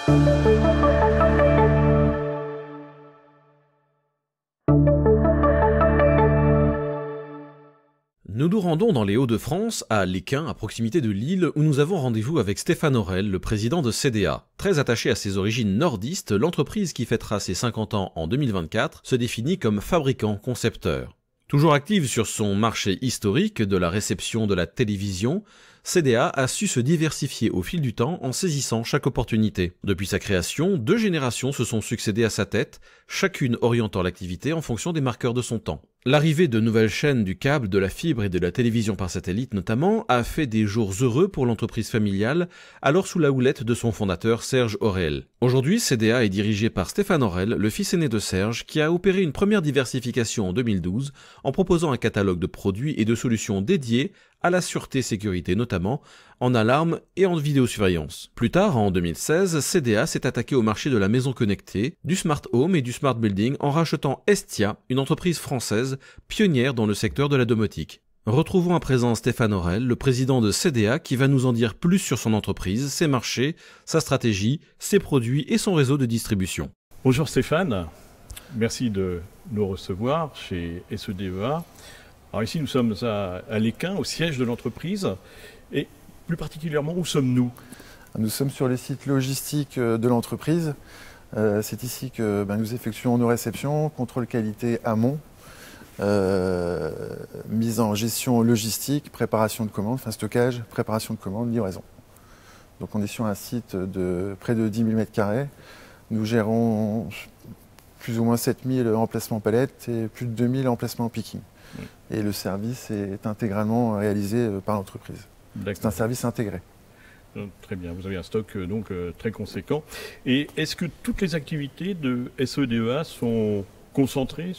Nous nous rendons dans les Hauts-de-France, à Lesquin, à proximité de Lille, où nous avons rendez-vous avec Stéphane Aurel, le président de CDA. Très attaché à ses origines nordistes, l'entreprise qui fêtera ses 50 ans en 2024 se définit comme fabricant-concepteur. Toujours active sur son marché historique de la réception de la télévision, CDA a su se diversifier au fil du temps en saisissant chaque opportunité. Depuis sa création, 2 générations se sont succédé à sa tête, chacune orientant l'activité en fonction des marqueurs de son temps. L'arrivée de nouvelles chaînes du câble, de la fibre et de la télévision par satellite notamment a fait des jours heureux pour l'entreprise familiale, alors sous la houlette de son fondateur Serge Aurel. Aujourd'hui, CDA est dirigé par Stéphane Aurel, le fils aîné de Serge, qui a opéré une première diversification en 2012 en proposant un catalogue de produits et de solutions dédiés à la sûreté-sécurité notamment, en alarme et en vidéosurveillance. Plus tard, en 2016, CDA s'est attaqué au marché de la maison connectée, du smart home et du smart building en rachetant Estia, une entreprise française pionnière dans le secteur de la domotique. Retrouvons à présent Stéphane Aurel, le président de CDA, qui va nous en dire plus sur son entreprise, ses marchés, sa stratégie, ses produits et son réseau de distribution. Bonjour Stéphane, merci de nous recevoir chez SEDEA. Alors ici nous sommes à Lesquin, au siège de l'entreprise, et plus particulièrement où sommes-nous? Nous sommes sur les sites logistiques de l'entreprise. C'est ici que nous effectuons nos réceptions, contrôle qualité amont, mise en gestion logistique, préparation de commandes, enfin stockage, préparation de commandes, livraison. Donc on est sur un site de près de 10 000 m². Nous gérons plus ou moins 7000 emplacements palettes et plus de 2000 emplacements picking. Et le service est intégralement réalisé par l'entreprise. C'est un service intégré. Très bien, vous avez un stock donc très conséquent. Et est-ce que toutes les activités de SEDEA sont concentrées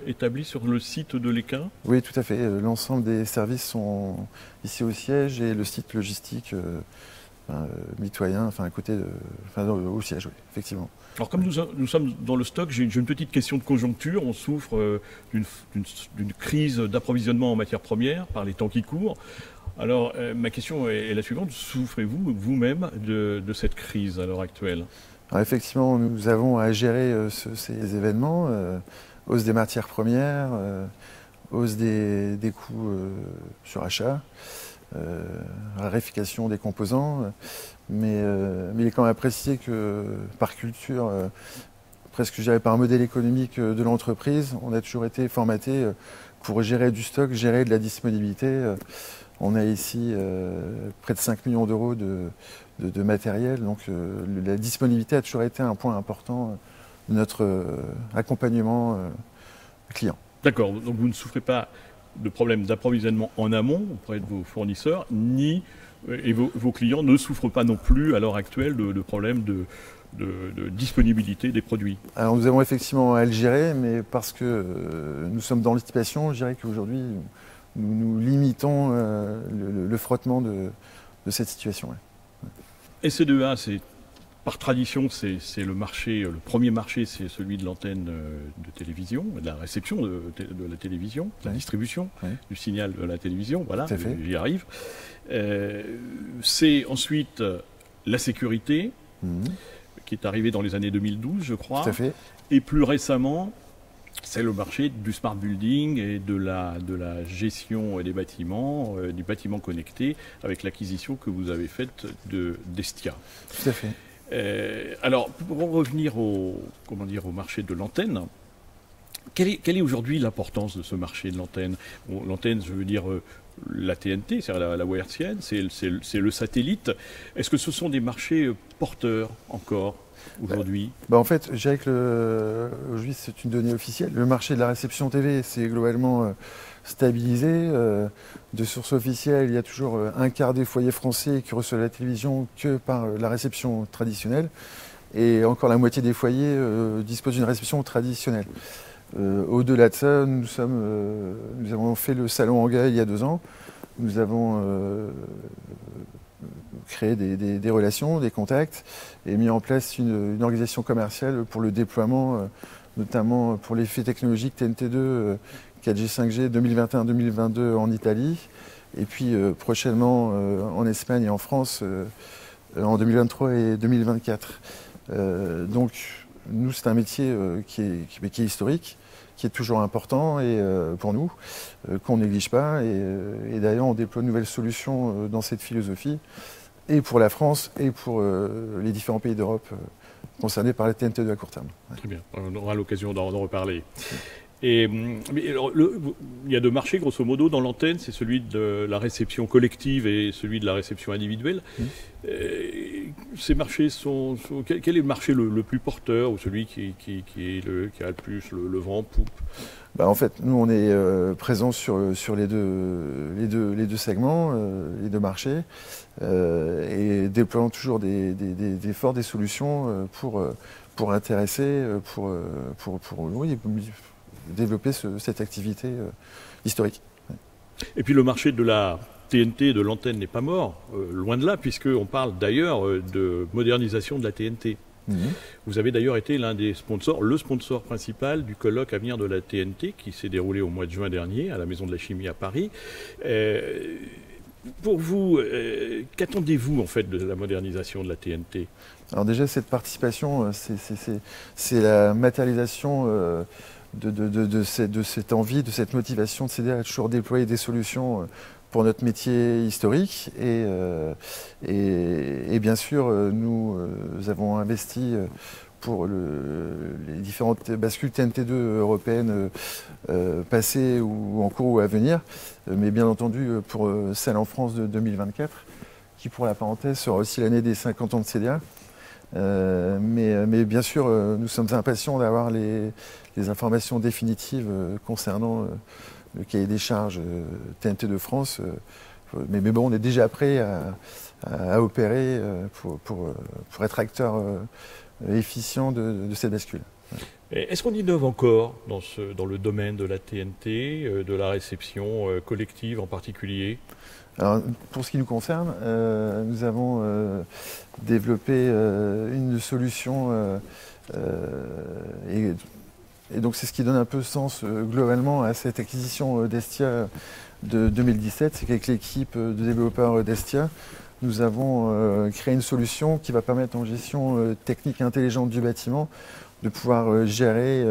établies sur le site de Lesquin? Oui, tout à fait. L'ensemble des services sont ici au siège et le site logistique mitoyen, au siège, oui, effectivement. Alors comme nous sommes dans le stock, j'ai une petite question de conjoncture. On souffre d'une crise d'approvisionnement en matières premières par les temps qui courent. Alors ma question est la suivante, souffrez-vous vous-même de cette crise à l'heure actuelle? Alors, effectivement, nous avons à gérer ces événements, hausse des matières premières, hausse des coûts sur achat, raréfaction des composants, mais il est quand même à préciser que par culture, presque je dirais par modèle économique de l'entreprise, on a toujours été formaté pour gérer du stock, gérer de la disponibilité. On a ici près de 5 millions d'euros de matériel, donc la disponibilité a toujours été un point important de notre accompagnement client. D'accord, donc vous ne souffrez pas de problèmes d'approvisionnement en amont auprès de vos fournisseurs, et vos clients ne souffrent pas non plus à l'heure actuelle de problèmes de disponibilité des produits? Alors nous avons effectivement à le gérer, mais parce que nous sommes dans l'anticipation, je dirais qu'aujourd'hui nous limitons le frottement de cette situation. Ouais. SEDEA, par tradition, c'est le premier marché, c'est celui de l'antenne de télévision, de la réception de la télévision, de la distribution du signal de la télévision, voilà, j'y arrive. C'est ensuite la sécurité, qui est arrivée dans les années 2012, je crois. Tout à fait. Et plus récemment, c'est le marché du smart building et de la gestion des bâtiments, du bâtiment connecté, avec l'acquisition que vous avez faite d'Estia. Tout à fait. Alors, pour en revenir au marché de l'antenne, quelle est aujourd'hui l'importance de ce marché de l'antenne? L'antenne, je veux dire la TNT, c'est-à-dire la voie hertzienne, c'est le satellite. Est-ce que ce sont des marchés porteurs encore aujourd'hui? En fait, je dirais que aujourd'hui, c'est une donnée officielle. Le marché de la réception TV, c'est globalement stabilisé. De source officielle, il y a toujours un quart des foyers français qui reçoivent la télévision que par la réception traditionnelle. Et encore la moitié des foyers disposent d'une réception traditionnelle. Au-delà de ça, nous avons fait le salon Anguin il y a 2 ans. Nous avons créé des relations, des contacts et mis en place une organisation commerciale pour le déploiement, notamment pour l'effet technologique TNT2, 4G, 5G 2021-2022 en Italie et puis prochainement en Espagne et en France en 2023 et 2024. Donc nous, c'est un métier qui est historique, qui est toujours important et, pour nous, qu'on ne néglige pas. Et d'ailleurs, on déploie de nouvelles solutions dans cette philosophie, et pour la France et pour les différents pays d'Europe concernés par la TNT de à court terme. Ouais. Très bien, on aura l'occasion d'en reparler. Et, mais alors, il y a deux marchés, grosso modo, dans l'antenne, c'est celui de la réception collective et celui de la réception individuelle. Ces marchés quel est le marché le plus porteur, ou celui qui a le plus le vent en poupe? En fait, nous, on est présents sur les deux segments, les deux marchés, et déployons toujours des solutions pour intéresser, oui, développer cette activité historique. Et puis le marché de la TNT, de l'antenne, n'est pas mort, loin de là, puisqu'on parle d'ailleurs de modernisation de la TNT. Vous avez d'ailleurs été l'un des sponsors, le sponsor principal du colloque Avenir de la TNT, qui s'est déroulé au mois de juin dernier à la Maison de la Chimie à Paris. Pour vous, qu'attendez-vous en fait de la modernisation de la TNT? Alors déjà, cette participation, c'est la matérialisation de cette envie, de cette motivation de CDA à toujours déployer des solutions pour notre métier historique. Et bien sûr, nous avons investi pour les différentes bascules TNT2 européennes passées ou en cours ou à venir, mais bien entendu pour celle en France de 2024, qui, pour la parenthèse, sera aussi l'année des 50 ans de CDA. Mais bien sûr, nous sommes impatients d'avoir les informations définitives concernant le cahier des charges TNT de France. Mais bon, on est déjà prêt à opérer pour être acteur efficient de cette bascule. Est-ce qu'on innove encore dans le domaine de la TNT, de la réception collective en particulier? Alors, pour ce qui nous concerne, nous avons développé une solution et donc c'est ce qui donne un peu sens globalement à cette acquisition d'Estia de 2017. C'est qu'avec l'équipe de développeurs d'Estia, nous avons créé une solution qui va permettre en gestion technique intelligente du bâtiment de pouvoir gérer,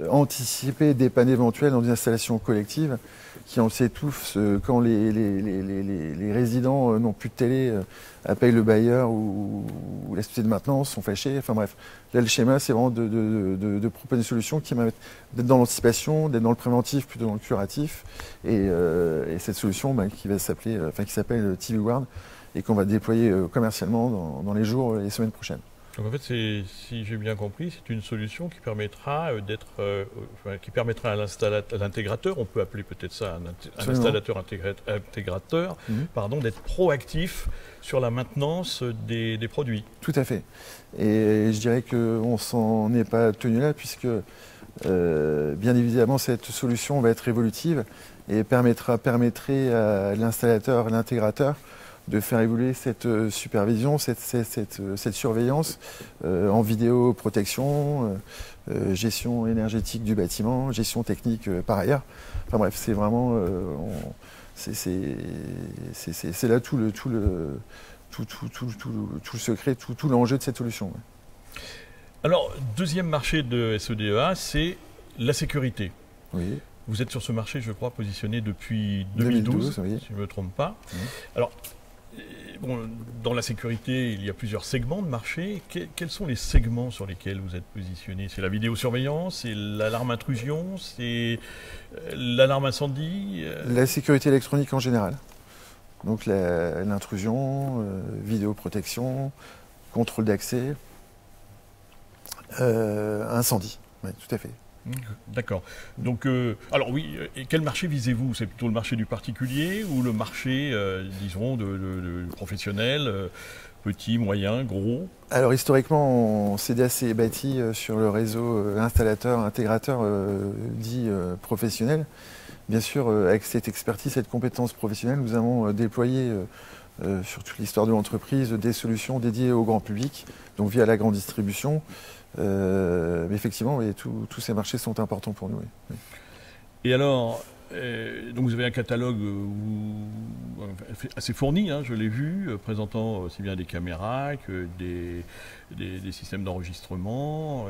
anticiper des pannes éventuelles dans une installation collective qui, on le sait tous, quand les résidents n'ont plus de télé, appellent le bailleur ou la société de maintenance, sont fâchés. Enfin bref, là le schéma, c'est vraiment de proposer une solution qui va d'être dans l'anticipation, d'être dans le préventif plutôt dans le curatif. Et cette solution qui s'appelle TV Guard et qu'on va déployer commercialement dans les jours et les semaines prochaines. Donc en fait, si j'ai bien compris, c'est une solution qui permettra à l'intégrateur, on peut appeler peut-être ça un installateur intégrateur, d'être proactif sur la maintenance des produits. Tout à fait. Et je dirais qu'on s'en est pas tenu là, puisque bien évidemment cette solution va être évolutive et permettrait à l'installateur, à l'intégrateur, de faire évoluer cette supervision, cette surveillance en vidéoprotection, gestion énergétique du bâtiment, gestion technique par ailleurs. Enfin bref, c'est vraiment c'est là tout le secret, tout l'enjeu de cette solution. Ouais. Alors, deuxième marché de SEDEA, c'est la sécurité. Oui. Vous êtes sur ce marché, je crois, positionné depuis 2012 oui. Si je ne me trompe pas. Alors, dans la sécurité, il y a plusieurs segments de marché. Quels sont les segments sur lesquels vous êtes positionné? C'est la vidéosurveillance, c'est l'alarme intrusion, c'est l'alarme incendie? La sécurité électronique en général. Donc l'intrusion, vidéoprotection, contrôle d'accès, incendie. Oui, tout à fait. D'accord. Donc, alors oui, et quel marché visez-vous? C'est plutôt le marché du particulier ou le marché, disons, de professionnel, petit, moyen, gros? Alors historiquement, CDA s'est bâti sur le réseau installateur, intégrateur dit professionnel. Bien sûr, avec cette expertise, cette compétence professionnelle, nous avons déployé sur toute l'histoire de l'entreprise des solutions dédiées au grand public, donc via la grande distribution. Mais effectivement, tous ces marchés sont importants pour nous. Oui. Et alors, donc vous avez un catalogue assez fourni, hein, je l'ai vu, présentant aussi bien des caméras que des systèmes d'enregistrement.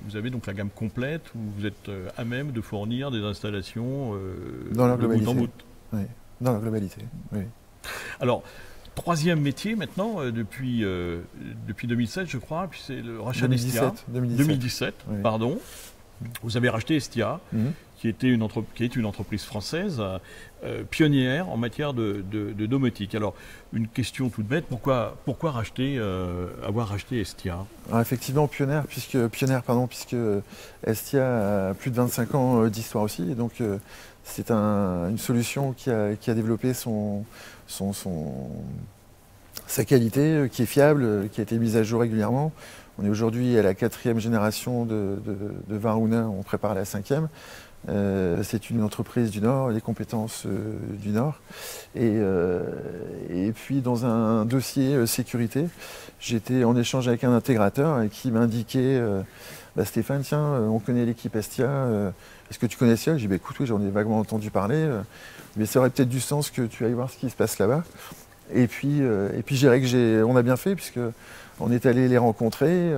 Vous avez donc la gamme complète où vous êtes à même de fournir des installations dans la de bout en bout. Oui, dans la globalité. Oui. Alors, troisième métier maintenant, depuis 2007 je crois, puis c'est le rachat d'Estia. 2017, oui. Pardon. Vous avez racheté Estia, qui est une entreprise française pionnière en matière de domotique. Alors, une question toute bête, pourquoi avoir racheté Estia? Alors, effectivement, pionnière, puisque Estia a plus de 25 ans d'histoire aussi. Et donc, c'est une solution qui a développé sa qualité, qui est fiable, qui a été mise à jour régulièrement. On est aujourd'hui à la 4e génération de Varuna, on prépare la 5e. C'est une entreprise du Nord, les compétences du Nord. Et puis dans un dossier sécurité, j'étais en échange avec un intégrateur qui m'indiquait Stéphane, tiens, on connaît l'équipe Estia, est-ce que tu connais Estia? J'ai dit écoute, oui, j'en ai vaguement entendu parler, mais ça aurait peut-être du sens que tu ailles voir ce qui se passe là-bas. Et puis je dirais on a bien fait, puisque on est allé les rencontrer.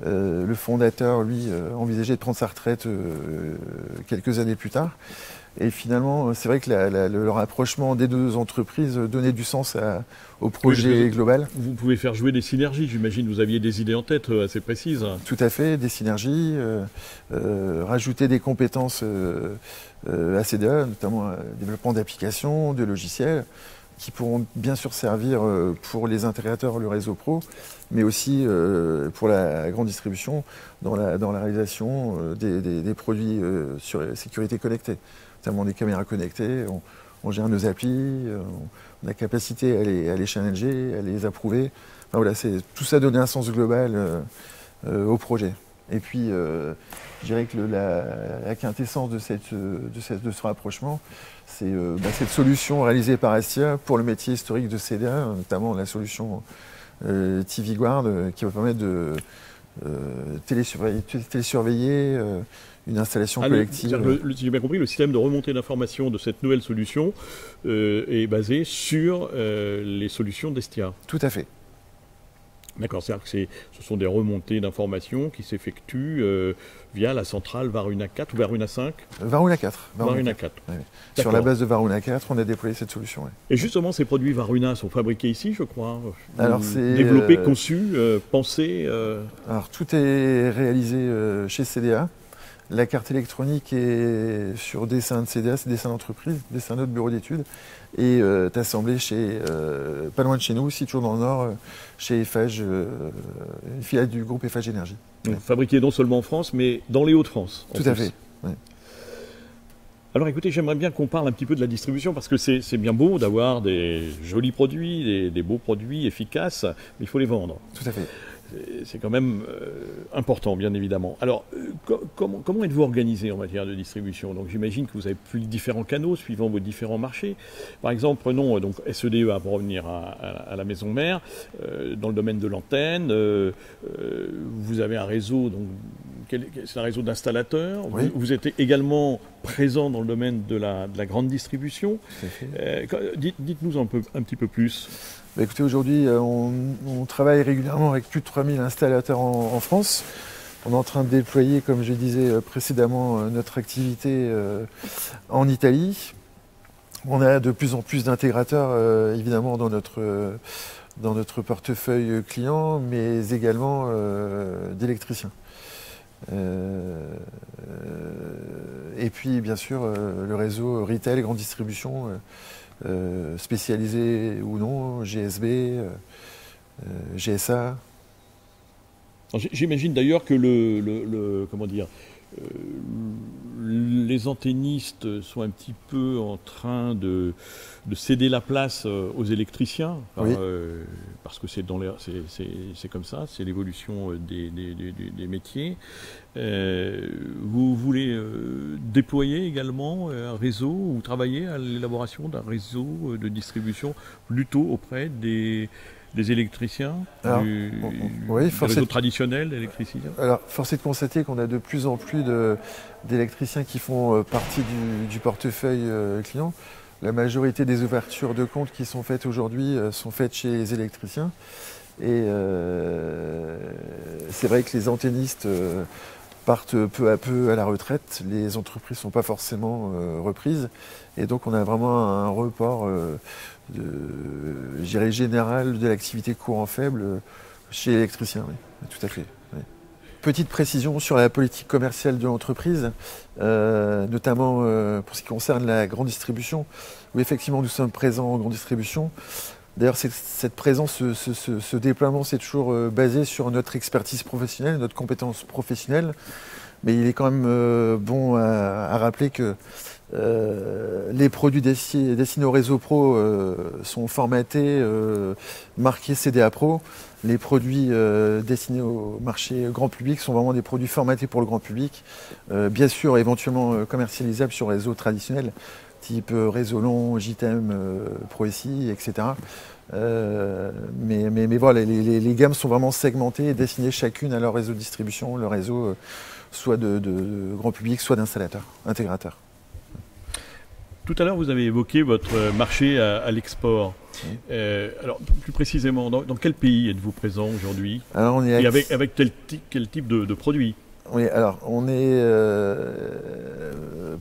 Le fondateur, lui, envisageait de prendre sa retraite quelques années plus tard. Et finalement, c'est vrai que le rapprochement des deux entreprises donnait du sens au projet global. Vous pouvez faire jouer des synergies, j'imagine. Vous aviez des idées en tête assez précises. Tout à fait, des synergies, rajouter des compétences à CDA, notamment développement d'applications, de logiciels, qui pourront bien sûr servir pour les intégrateurs, le réseau pro, mais aussi pour la grande distribution dans la réalisation des produits sur la sécurité connectée, notamment des caméras connectées. On gère nos applis, on a capacité à les challenger, à les approuver. Enfin, voilà, tout ça donne un sens global au projet. Et puis, je dirais que la quintessence de ce rapprochement, c'est cette solution réalisée par Estia pour le métier historique de CDA, notamment la solution TV Guard, qui va permettre de télésurveiller une installation collective. Si j'ai bien compris, le système de remontée d'informations de cette nouvelle solution est basé sur les solutions d'Estia. Tout à fait. D'accord, c'est-à-dire que ce sont des remontées d'informations qui s'effectuent via la centrale Varuna 4 ou Varuna 5 Varuna 4. Varuna 4. Oui. Sur la base de Varuna 4, on a déployé cette solution. Oui. Et justement, ces produits Varuna sont fabriqués ici, je crois. Alors, c'est développés, conçus, pensés. Alors, tout est réalisé chez CDA. La carte électronique est sur dessin de CDA, c'est dessin d'entreprise, dessin de notre bureau d'études, et est assemblé pas loin de chez nous, aussi toujours dans le Nord, chez Eiffage, une filiale du groupe Eiffage Énergie. Donc, fabriqué non seulement en France, mais dans les Hauts-de-France. Tout à fait. Ouais. Alors écoutez, j'aimerais bien qu'on parle un petit peu de la distribution, parce que c'est bien beau d'avoir des jolis produits, des beaux produits efficaces, mais il faut les vendre. Tout à fait. C'est quand même important, bien évidemment. Alors, comment êtes-vous organisé en matière de distribution? Donc, j'imagine que vous avez plus différents canaux suivant vos différents marchés. Par exemple, prenons donc SEDEA pour revenir à la maison mère. Dans le domaine de l'antenne, vous avez un réseau, donc c'est un réseau d'installateurs. Oui. Vous êtes également présent dans le domaine de la grande distribution. Dites-nous un petit peu plus. Bah écoutez, aujourd'hui, on travaille régulièrement avec plus de 3000 installateurs en France. On est en train de déployer, comme je disais précédemment, notre activité en Italie. On a de plus en plus d'intégrateurs, évidemment, dans notre portefeuille client, mais également d'électriciens. Et puis, bien sûr, le réseau retail, grande distribution, spécialisé ou non, GSB, GSA. J'imagine d'ailleurs que les antennistes sont un petit peu en train de céder la place aux électriciens, oui. Parce que c'est comme ça, c'est l'évolution des métiers. Vous voulez déployer également un réseau ou travailler à l'élaboration d'un réseau de distribution plutôt auprès des des électriciens, Alors, du oui, réseau traditionnel d'électricien? Alors, force est de constater qu'on a de plus en plus d'électriciens qui font partie du portefeuille client. La majorité des ouvertures de compte qui sont faites aujourd'hui sont faites chez les électriciens. Et c'est vrai que les antennistes partent peu à peu à la retraite. Les entreprises ne sont pas forcément reprises. Et donc on a vraiment un report je dirais général de l'activité courant faible chez l'électricien, oui, tout à fait. Oui. Petite précision sur la politique commerciale de l'entreprise, notamment pour ce qui concerne la grande distribution, où effectivement nous sommes présents en grande distribution. D'ailleurs, cette présence, ce déploiement, c'est toujours basé sur notre expertise professionnelle, notre compétence professionnelle. Mais il est quand même bon à rappeler que les produits destinés au réseau pro sont formatés, marqués CDA Pro. Les produits destinés au marché grand public sont vraiment des produits formatés pour le grand public. Bien sûr, éventuellement commercialisables sur réseau traditionnel, type réseau long, JTM, ProSI, etc. Mais voilà, les gammes sont vraiment segmentées et destinées chacune à leur réseau de distribution, le réseau soit de grand public, soit d'installateurs, intégrateurs. Tout à l'heure, vous avez évoqué votre marché à l'export. Alors, plus précisément, dans quel pays êtes-vous présent aujourd'hui? Alors, on est et avec quel type de produits? Oui, alors on est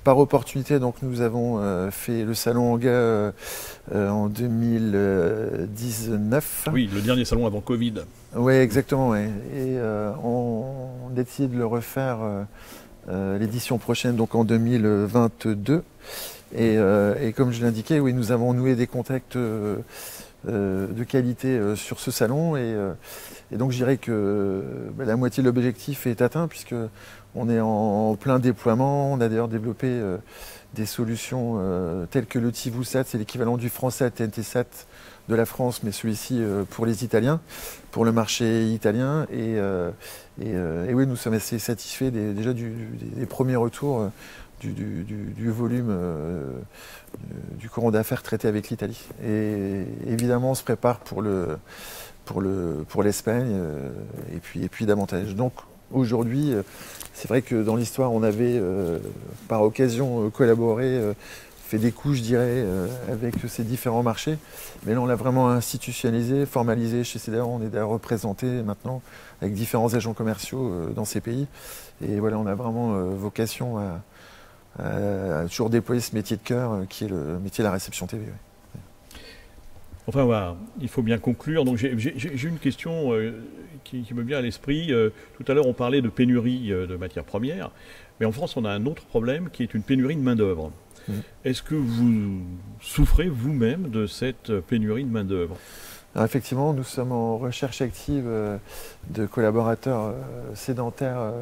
par opportunité, donc nous avons fait le salon Anga en 2019. Oui, le dernier salon avant Covid. Oui, exactement. Ouais. Et on décide de le refaire l'édition prochaine, donc en 2022. Et comme je l'indiquais, oui, nous avons noué des contacts de qualité sur ce salon et donc je dirais que la moitié de l'objectif est atteint puisque on est en plein déploiement. On a d'ailleurs développé des solutions telles que le TIVUSAT, c'est l'équivalent du Fransat TNT-SAT de la France, mais celui-ci pour les Italiens, pour le marché italien. Et oui, nous sommes assez satisfaits déjà des premiers retours du volume du courant d'affaires traité avec l'Italie. Et évidemment, on se prépare pour l'Espagne et puis davantage. Donc aujourd'hui, c'est vrai que dans l'histoire, on avait par occasion collaboré, fait des coups, je dirais, avec ces différents marchés. Mais là, on l'a vraiment institutionnalisé, formalisé chez CDA. On est d'ailleurs représenté maintenant avec différents agents commerciaux dans ces pays. Et voilà, on a vraiment vocation à toujours déployer ce métier de cœur qui est le métier de la réception TV. Oui. Enfin, voilà, il faut bien conclure. Donc j'ai une question qui me vient à l'esprit. Tout à l'heure, on parlait de pénurie de matières premières, mais en France, on a un autre problème qui est une pénurie de main-d'œuvre. Est-ce que vous souffrez vous-même de cette pénurie de main-d'œuvre? Alors effectivement, nous sommes en recherche active de collaborateurs sédentaires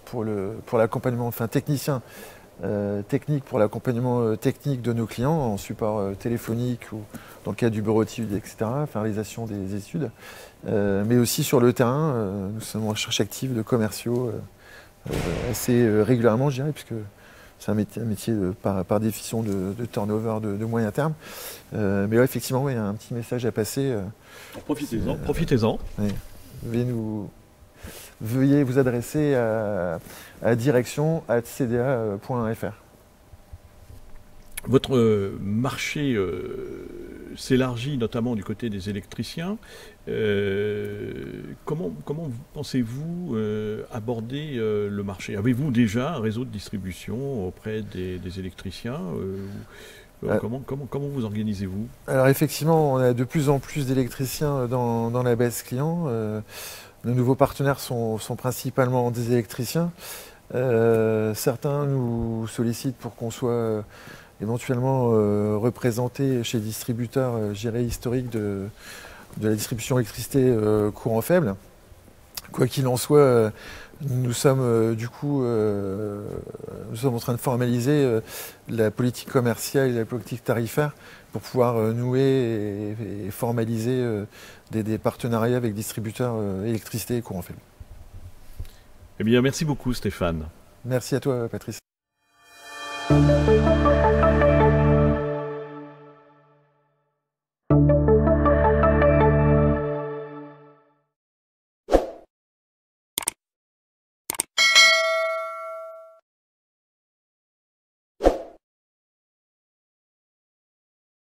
pour l'accompagnement, enfin techniciens. Technique pour l'accompagnement technique de nos clients en support téléphonique ou dans le cadre du bureau d'études, etc., enfin réalisation des études, mais aussi sur le terrain, nous sommes en recherche active de commerciaux assez régulièrement, je dirais, puisque c'est un métier par définition de turnover de moyen terme. Mais là, effectivement, il y a un petit message à passer. Profitez-en. Profitez-en. Veuillez vous adresser à direction@cda.fr. Votre marché s'élargit notamment du côté des électriciens. Comment pensez-vous aborder le marché? Avez-vous déjà un réseau de distribution auprès des électriciens comment vous organisez-vous? Alors effectivement, on a de plus en plus d'électriciens dans la base client. Nos nouveaux partenaires sont principalement des électriciens. Certains nous sollicitent pour qu'on soit éventuellement représentés chez les distributeurs historiques de la distribution électricité courant faible. Quoi qu'il en soit, nous sommes du coup nous sommes en train de formaliser la politique commerciale et la politique tarifaire pour pouvoir nouer et formaliser des partenariats avec distributeurs électricité et courant faible. Eh bien, merci beaucoup Stéphane. Merci à toi Patrice.